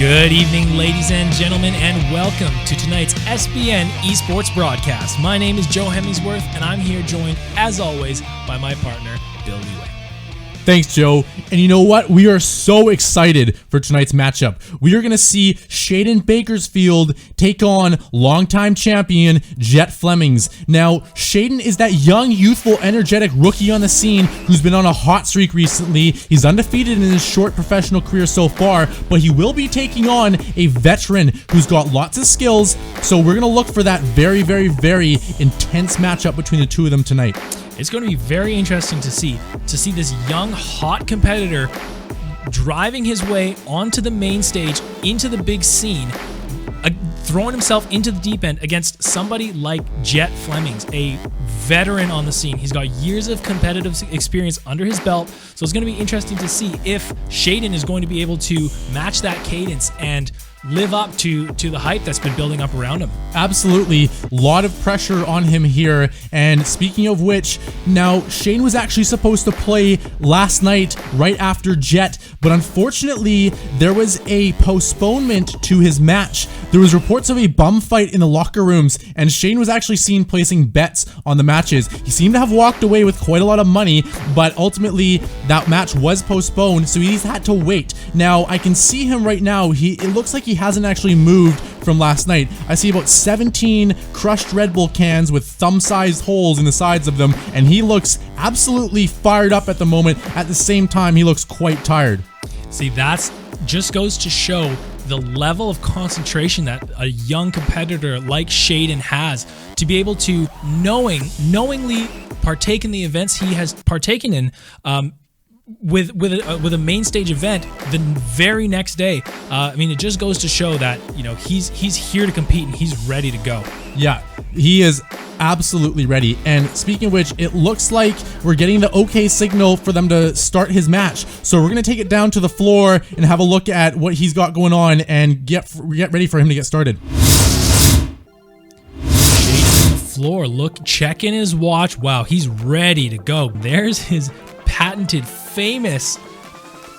Good evening, ladies and gentlemen, and welcome to tonight's SBN Esports Broadcast. My name is Joe Hemmingsworth, and I'm here joined, as always, by my partner, Bill Leeway. Thanks, Joe. And you know what? We are so excited for tonight's matchup. We are going to see Shaden Bakersfield take on longtime champion Jet Flemings. Now, Shaden is that young, youthful, energetic rookie on the scene who's been on a hot streak recently. He's undefeated in his short professional career so far, but he will be taking on a veteran who's got lots of skills. So we're going to look for that very, very, very intense matchup between the two of them tonight. It's going to be very interesting to see this young, hot competitor driving his way onto the main stage, into the big scene, throwing himself into the deep end against somebody like Jet Flemings, a veteran on the scene. He's got years of competitive experience under his belt, so it's going to be interesting to see if Shaden is going to be able to match that cadence and live up to the hype that's been building up around him. Absolutely. A lot of pressure on him here. And speaking of which, now Shane was actually supposed to play last night right after Jet, but unfortunately there was a postponement to his match. There was reports of a bum fight in the locker rooms, and Shane was actually seen placing bets on the matches. He seemed to have walked away with quite a lot of money, but ultimately that match was postponed, so he's had to wait. Now I can see him right now. It looks like he hasn't actually moved from last night. I see about 17 crushed Red Bull cans with thumb-sized holes in the sides of them, and he looks absolutely fired up at the moment. At the same time, he looks quite tired. See, that's just goes to show the level of concentration that a young competitor like Shaden has to be able to knowingly partake in the events he has partaken in, with a main stage event the very next day. I mean, it just goes to show that, you know, he's here to compete and he's ready to go. Yeah, he is absolutely ready. And speaking of which, it looks like we're getting the okay signal for them to start his match. So we're going to take it down to the floor and have a look at what he's got going on and get ready for him to get started. Floor, checking his watch. Wow, he's ready to go. There's his patented, famous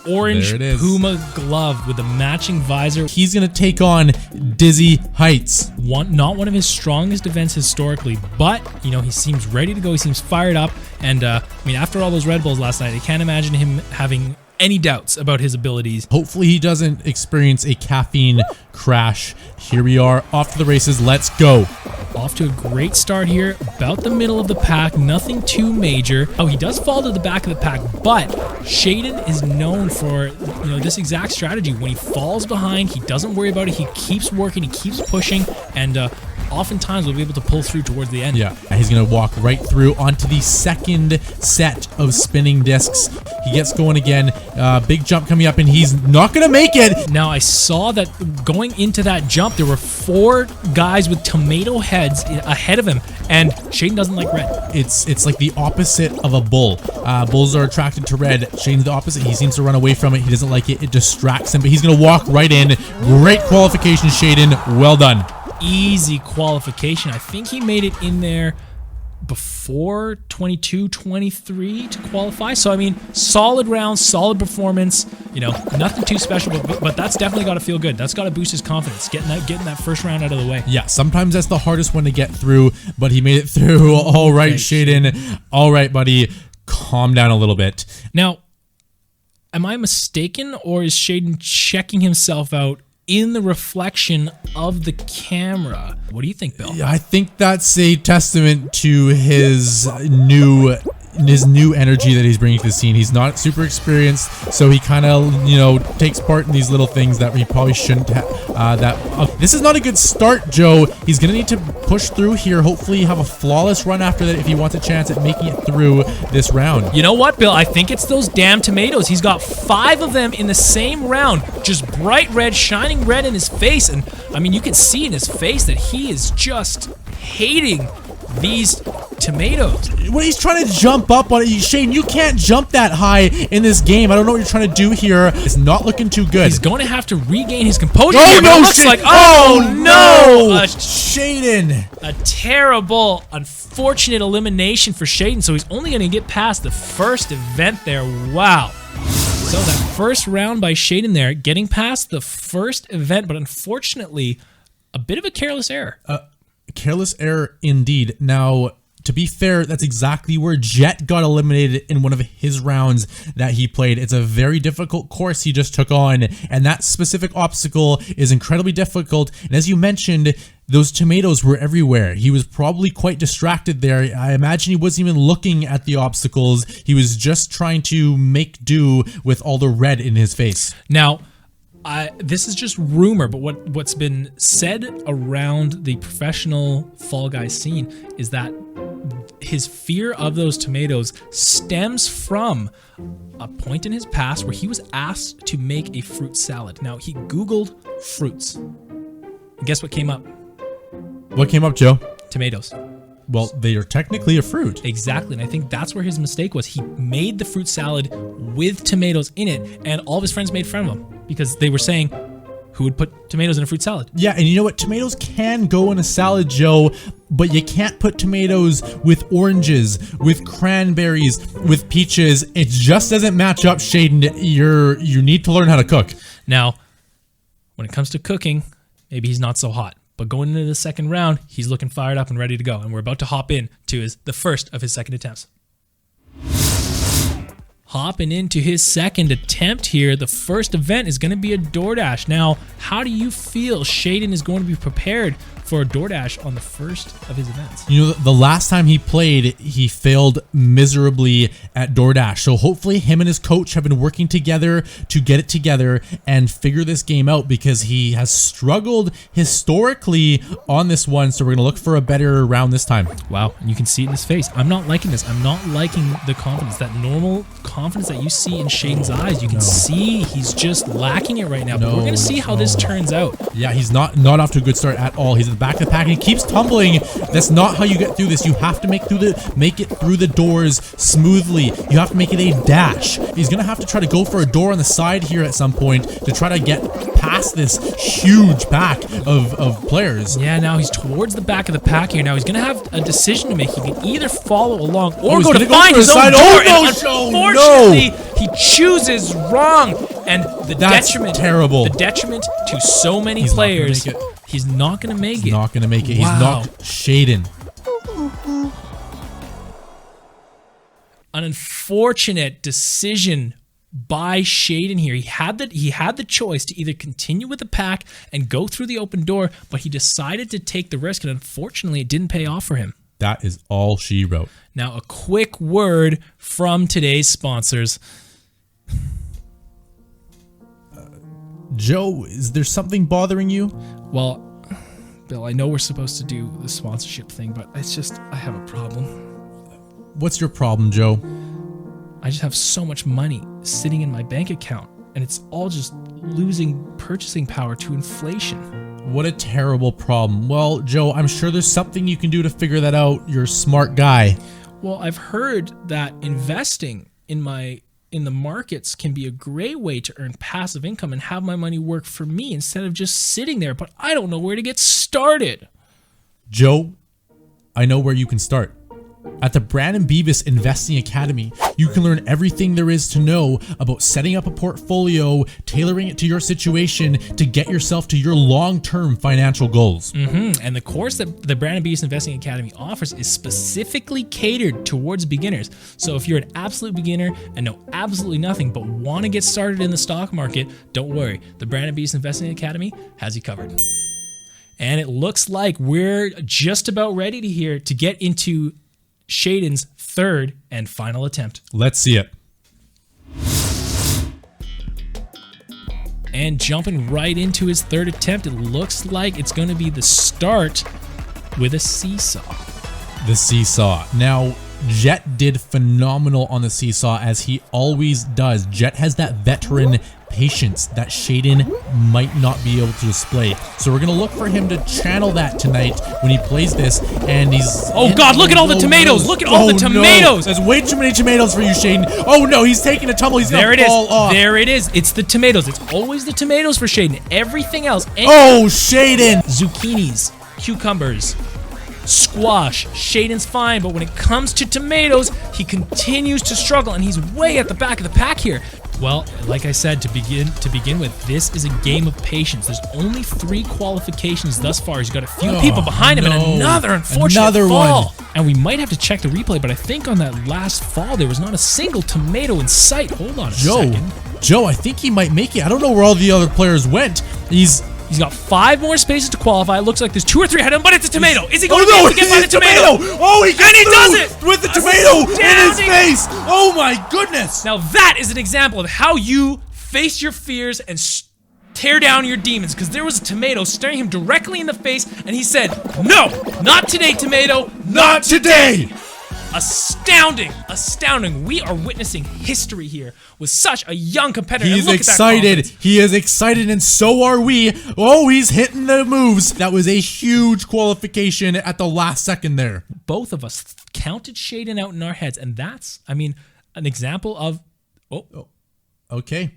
orange Puma glove with a matching visor. He's gonna take on Dizzy Heights. Not one of his strongest events historically, but you know, he seems ready to go. He seems fired up, and I mean, after all those Red Bulls last night, I can't imagine him having any doubts about his abilities. Hopefully he doesn't experience a caffeine crash. Here we are, off to the races. Let's go. Off to a great start here, about the middle of the pack, nothing too major. Oh, he does fall to the back of the pack, but Shaden is known for, you know, this exact strategy. When he falls behind, he doesn't worry about it. He keeps working, he keeps pushing, and oftentimes we'll be able to pull through towards the end. Yeah, and he's going to walk right through onto the second set of spinning discs. He gets going again. Big jump coming up, and he's not going to make it. Now, I saw that going into that jump, there were 4 guys with tomato heads ahead of him, and Shaden doesn't like red. It's like the opposite of a bull. Bulls are attracted to red. Shaden's the opposite. He seems to run away from it. He doesn't like it. It distracts him, but he's going to walk right in. Great qualification, Shaden. Well done. Easy qualification. I think he made it in there before 22-23 to qualify. So I mean, solid round, solid performance. You know, nothing too special, but that's definitely got to feel good. That's got to boost his confidence, getting that first round out of the way. Yeah, sometimes that's the hardest one to get through, but he made it through. All right, Shaden. All right, buddy. Calm down a little bit. Now, am I mistaken, or is Shaden checking himself out in the reflection of the camera? What do you think, Bill? I think that's a testament to his new energy that he's bringing to the scene. He's not super experienced, so he kind of, you know, takes part in these little things that he probably shouldn't have. This is not a good start, Joe. He's gonna need to push through here. Hopefully have a flawless run after that if he wants a chance at making it through this round. You know what, Bill? I think it's those damn tomatoes. He's got 5 of them in the same round, just bright red, shining red in his face, and I mean, you can see in his face that he is just hating these tomatoes. When he's trying to jump up on it, Shane, you can't jump that high in this game. I don't know what you're trying to do here. It's not looking too good. He's going to have to regain his composure. Oh, here, no, it looks like, oh no! Shaden. A terrible, unfortunate elimination for Shaden, so he's only going to get past the first event there. Wow. So that first round by Shaden there, getting past the first event, but unfortunately, a bit of a careless error. Careless error indeed. Now, to be fair, that's exactly where Jet got eliminated in one of his rounds that he played. It's a very difficult course he just took on, and that specific obstacle is incredibly difficult. And as you mentioned, those tomatoes were everywhere. He was probably quite distracted there. I imagine he wasn't even looking at the obstacles. He was just trying to make do with all the red in his face. Now, this is just rumor, but what's been said around the professional Fall Guys scene is that his fear of those tomatoes stems from a point in his past where he was asked to make a fruit salad. Now, he Googled fruits. And guess what came up? What came up, Joe? Tomatoes. Well, they are technically a fruit. Exactly, and I think that's where his mistake was. He made the fruit salad with tomatoes in it, and all of his friends made fun of him because they were saying, who would put tomatoes in a fruit salad? Yeah, and you know what? Tomatoes can go in a salad, Joe, but you can't put tomatoes with oranges, with cranberries, with peaches. It just doesn't match up, Shaden. You need to learn how to cook. Now, when it comes to cooking, maybe he's not so hot. But going into the second round, he's looking fired up and ready to go. And we're about to hop in to the first of his second attempts. Hopping into his second attempt here, the first event is going to be a DoorDash. Now, how do you feel Shaden is going to be prepared for a DoorDash on the first of his events? You know, the last time he played, he failed miserably at DoorDash. So hopefully him and his coach have been working together to get it together and figure this game out, because he has struggled historically on this one. So we're going to look for a better round this time. Wow, and you can see it in his face. I'm not liking this. I'm not liking the confidence, that normal confidence that you see in Shaden's eyes. You can see he's just lacking it right now. But we're going to see how this turns out. Yeah, he's not off to a good start at all. He's at the back of the pack and he keeps tumbling. That's not how you get through this. You have to make it through the doors smoothly. You have to make it a dash. He's going to have to try to go for a door on the side here at some point to try to get past this huge pack of players. Yeah, now he's towards the back of the pack here. Now he's going to have a decision to make. He can either follow along or go to find his own door. Unfortunately, he chooses wrong. And That's terrible. The detriment to so many players. He's not going to make it. He's not going to make it. Wow. He's knocked Shaden. An unfortunate decision by Shaden here. He had the choice to either continue with the pack and go through the open door, but he decided to take the risk, and unfortunately it didn't pay off for him. That is all she wrote. Now, a quick word from today's sponsors. Joe, is there something bothering you? Well, Bill, I know we're supposed to do the sponsorship thing, but it's just, I have a problem. What's your problem, Joe? I just have so much money sitting in my bank account, and it's all just losing purchasing power to inflation. What a terrible problem. Well, Joe, I'm sure there's something you can do to figure that out. You're a smart guy. Well, I've heard that investing in the markets can be a great way to earn passive income and have my money work for me instead of just sitting there, but I don't know where to get started. Joe, I know where you can start. At the Brandon Beavis Investing Academy, you can learn everything there is to know about setting up a portfolio, tailoring it to your situation to get yourself to your long-term financial goals. And the course that the Brandon Beavis Investing Academy offers is specifically catered towards beginners. So if you're an absolute beginner and know absolutely nothing but want to get started in the stock market, don't worry. The Brandon Beavis Investing Academy has you covered. And it looks like we're just about ready to get into Shaden's third and final attempt. Let's see it. And jumping right into his third attempt, it looks like it's going to be the start with a seesaw. The seesaw. Now, Jet did phenomenal on the seesaw, as he always does. Jet has that veteran patience that Shaden might not be able to display. So we're going to look for him to channel that tonight when he plays this. And he's... Oh God, look at all the tomatoes! Look at all the tomatoes! There's way too many tomatoes for you, Shaden. Oh no, he's taking a tumble. He's going to fall off. There it is. It's the tomatoes. It's always the tomatoes for Shaden. Everything else... Oh, Shaden! Zucchinis, cucumbers, squash. Shaden's fine, but when it comes to tomatoes, he continues to struggle, and he's way at the back of the pack here. Well, like I said, to begin with, this is a game of patience. There's only 3 qualifications thus far. He's got a few people behind him and another unfortunate fall. And we might have to check the replay, but I think on that last fall, there was not a single tomato in sight. Hold on a second. Joe, I think he might make it. I don't know where all the other players went. He's got 5 more spaces to qualify. It looks like there's 2 or 3 ahead of him, but it's a tomato. Is he going to be able to get by the tomato? Oh, he gets does it with the tomato in his face. Oh my goodness. Now that is an example of how you face your fears and tear down your demons, because there was a tomato staring him directly in the face, and he said, "No, not today, tomato, not today." Astounding. We are witnessing history here with such a young competitor. He's excited. He is excited, and so are we. Oh, he's hitting the moves. That was a huge qualification at the last second there. Both of us counted Shaden out in our heads, and that's, I mean, an example of... Okay.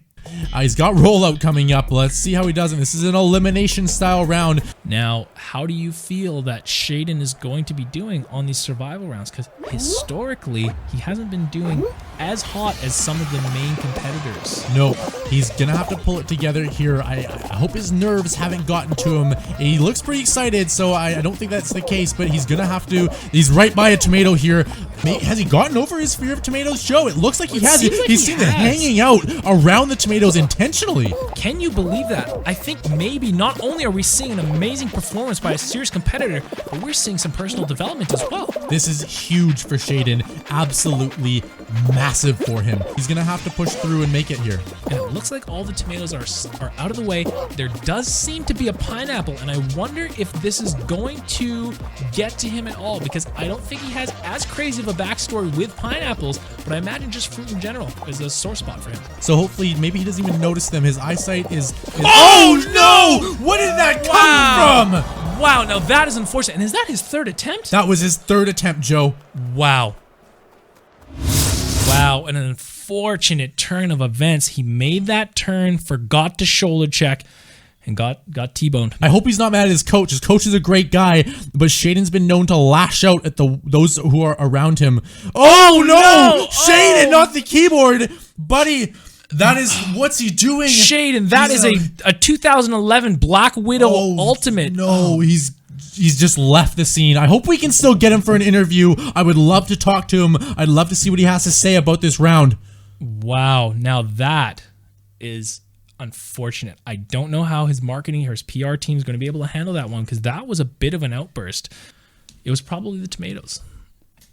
He's got rollout coming up. Let's see how he does it. This is an elimination style round. Now, how do you feel that Shaden is going to be doing on these survival rounds? Because historically, he hasn't been doing as hot as some of the main competitors. No, he's gonna have to pull it together here. I hope his nerves haven't gotten to him. He looks pretty excited, so I don't think that's the case, but he's gonna have to. He's right by a tomato here. Has he gotten over his fear of tomatoes, Joe? It looks like he has. He's seen it hanging out around the tomatoes intentionally. Can you believe that? I think maybe not only are we seeing an amazing performance by a serious competitor, but we're seeing some personal development as well. This is huge for Shaden. Absolutely massive for him. He's gonna have to push through and make it here. And it looks like all the tomatoes are out of the way. There does seem to be a pineapple, and I wonder if this is going to get to him at all, because I don't think he has as crazy of a backstory with pineapples, but I imagine just fruit in general is a sore spot for him. So hopefully, maybe he doesn't even notice them. His eyesight is oh no! What did that come from? Wow, now that is unfortunate. And is that his 3rd attempt? That was his 3rd attempt, Joe. Wow, an unfortunate turn of events. He made that turn, forgot to shoulder check, and got T-boned. I hope he's not mad at his coach. His coach is a great guy, but Shaden's been known to lash out at those who are around him. Oh no! Shaden, not the keyboard! Buddy, that is, what's he doing? Shaden, that is a 2011 Black Widow Ultimate. No, he's just left the scene. I hope we can still get him for an interview. I would love to talk to him. I'd love to see what he has to say about this round. Wow, now that is unfortunate. I don't know how his marketing or his PR team is going to be able to handle that one, because that was a bit of an outburst. It was probably the tomatoes.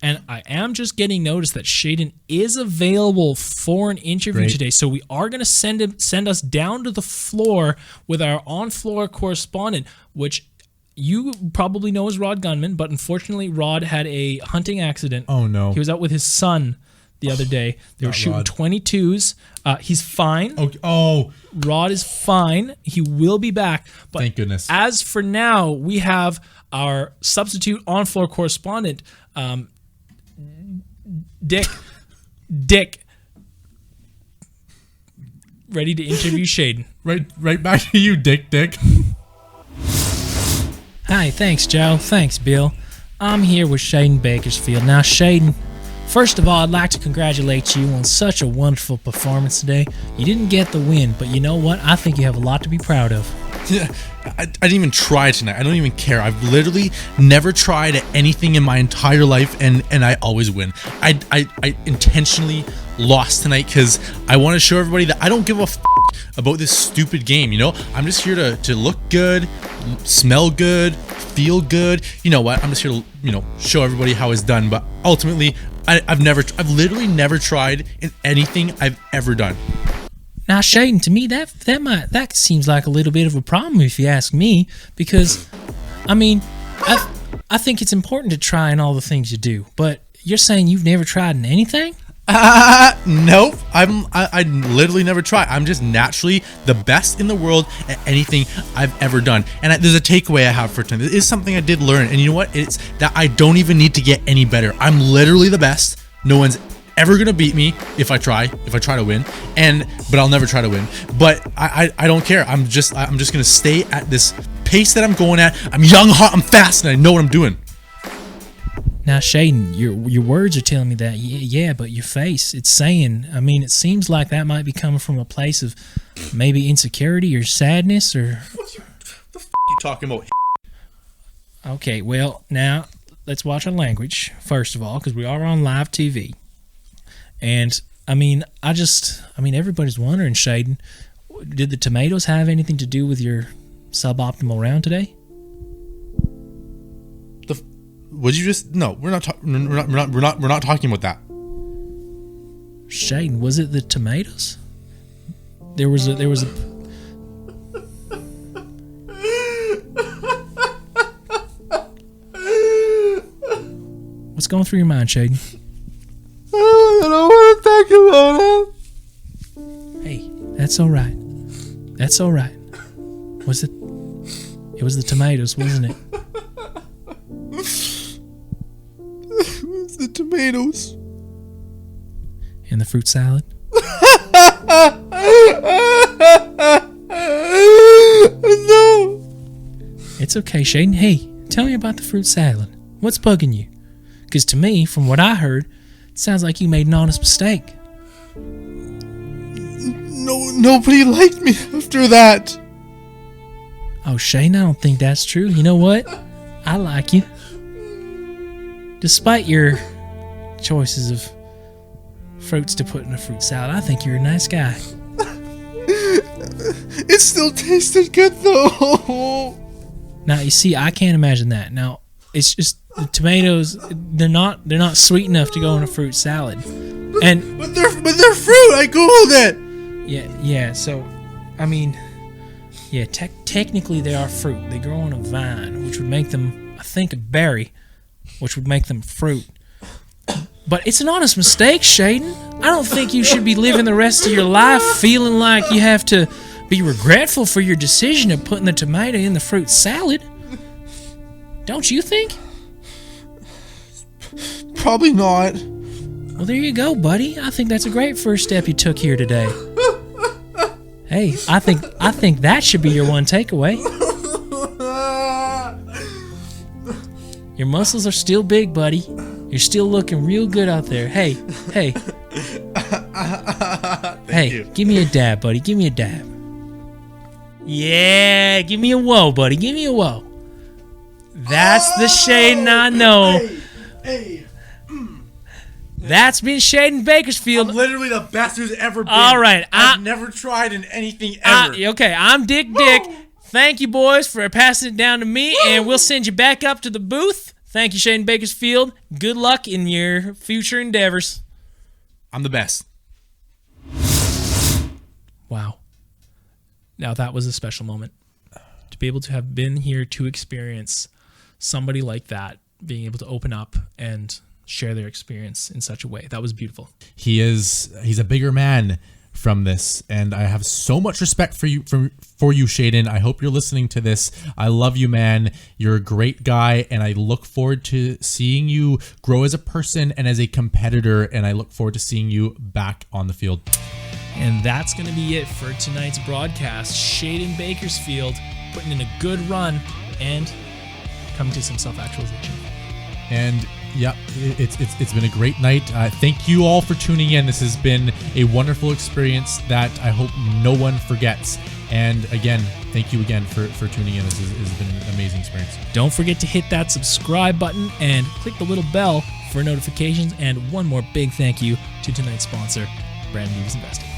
And I am just getting notice that Shaden is available for an interview today. So we are going to send us down to the floor with our on-floor correspondent, which you probably know as Rod Gunman, but unfortunately Rod had a hunting accident. Oh no. He was out with his son the other day. They were shooting 22s. He's fine. Okay. Oh. Rod is fine. He will be back. But thank goodness. As for now, we have our substitute on-floor correspondent, Dick, ready to interview Shaden. Right back to you, Dick. Hi, thanks, Joe. Thanks, Bill. I'm here with Shaden Bakersfield. Now, Shaden, first of all, I'd like to congratulate you on such a wonderful performance today. You didn't get the win, but you know what? I think you have a lot to be proud of. Yeah, I didn't even try tonight. I don't even care. I've literally never tried anything in my entire life, and I always win. I intentionally lost tonight because I want to show everybody that I don't give a about this stupid game. You know, I'm just here to look good, smell good, feel good. You know what? I'm just here to show everybody how it's done. But ultimately, I've literally never tried in anything I've ever done. Now, Shaden, to me, that seems like a little bit of a problem, if you ask me, because, I mean, I think it's important to try in all the things you do, but you're saying you've never tried in anything? Nope. I literally never try. I'm just naturally the best in the world at anything I've ever done. And there's a takeaway I have for tonight. It is something I did learn, and you know what? It's that I don't even need to get any better. I'm literally the best. No one's ever gonna beat me if I try to win, but I'll never try to win. But I don't care. I'm just gonna stay at this pace that I'm going at. I'm young, hot, I'm fast, and I know what I'm doing. Now, Shaden, your words are telling me that, yeah, but your face, it's saying, I mean, it seems like that might be coming from a place of maybe insecurity or sadness or... What the f*** you talking about? Okay, well, now, let's watch our language, first of all, because we are on live TV. And, I mean, everybody's wondering, Shaden, did the tomatoes have anything to do with your suboptimal round today? Would you just... No, we're not talking about that. Shaden, was it the tomatoes? There was a What's going through your mind, Shaden? I don't want to talk about it. Hey, that's all right. That's all right. It was the tomatoes, wasn't it? It's the tomatoes. And the fruit salad? No. It's okay, Shaden. Hey, tell me about the fruit salad. What's bugging you? Because to me, from what I heard, it sounds like you made an honest mistake. No, nobody liked me after that. Oh, Shaden, I don't think that's true. You know what? I like you. Despite your choices of fruits to put in a fruit salad, I think you're a nice guy. It still tasted good though. Now, you see, I can't imagine that. Now, it's just the tomatoes, they're not sweet enough to go in a fruit salad. And But they're fruit. I googled it. yeah, so I mean, yeah, technically they are fruit. They grow on a vine, which would make them, I think, a berry, which would make them fruit. But it's an honest mistake, Shaden. I don't think you should be living the rest of your life feeling like you have to be regretful for your decision of putting the tomato in the fruit salad. Don't you think? Probably not. Well, there you go, buddy. I think that's a great first step you took here today. Hey, I think that should be your one takeaway. Your muscles are still big, buddy. You're still looking real good out there. Hey. Hey, you. give me a dab, buddy. Give me a dab. Yeah, give me a whoa, buddy. Give me a whoa. That's the Shaden I know. Hey. That's been Shaden Bakersfield. I'm literally the best who's ever been. All right, I've never tried in anything ever. Okay, I'm Dick. Thank you, boys, for passing it down to me, and we'll send you back up to the booth. Thank you, Shaden Bakersfield. Good luck in your future endeavors. I'm the best. Wow. Now that was a special moment. To be able to have been here to experience somebody like that, being able to open up and share their experience in such a way. That was beautiful. He's a bigger man from this, and I have so much respect for you, Shaden. I hope you're listening to this. I love you, man. You're a great guy, and I look forward to seeing you grow as a person and as a competitor, and I look forward to seeing you back on the field. And that's going to be it for tonight's broadcast. Shaden Bakersfield putting in a good run and coming to some self-actualization. And yeah, it's been a great night. Thank you all for tuning in. This has been a wonderful experience that I hope no one forgets. And again, thank you again for tuning in. This has been an amazing experience. Don't forget to hit that subscribe button and click the little bell for notifications. And one more big thank you to tonight's sponsor, Brandon Beavis Investing.